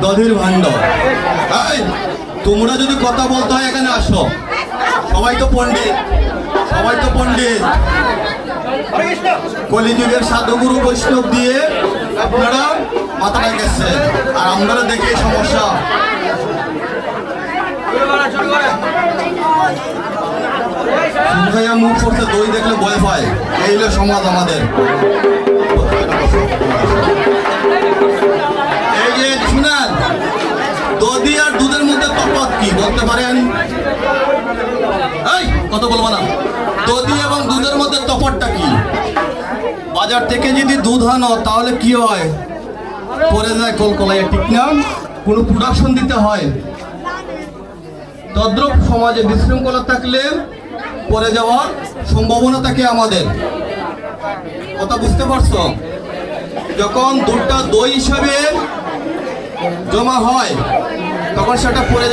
দধির ভাণ্ড। এই তোমরা যদি কথা বলতে হয় এখানে আসো, সবাই তো পণ্ডিত, সবাই তো পণ্ডিত। কলিযুগের সাধুগুরু বৈষ্ণব দিয়ে আপনারা মাথাটা গেছে, আর আমরা দেখি সমস্যা। মুখ করতে দই দেখলে ভয় পায়, এই হলো সমাজ আমাদের। এই যে শুনেন, দধি আর দুধের মধ্যে তফাৎ কি বলতে পারেন? এই কত বলবো না, দধি এবং দুধের মধ্যে তফাৎটা কি? বাজার থেকে যদি দুধ আনো তাহলে কি হয়? পরে যায় কলকলায়, ঠিক না? কোনো প্রোডাকশন দিতে হয়। তদ্রুপ সমাজে বিশৃঙ্খলা থাকলে পরে যাওয়ার সম্ভাবনা থাকে আমাদের। কথা বুঝতে পারছো? যখন দুধটা দই হিসাবে জমা হয় তখন সেটা পরে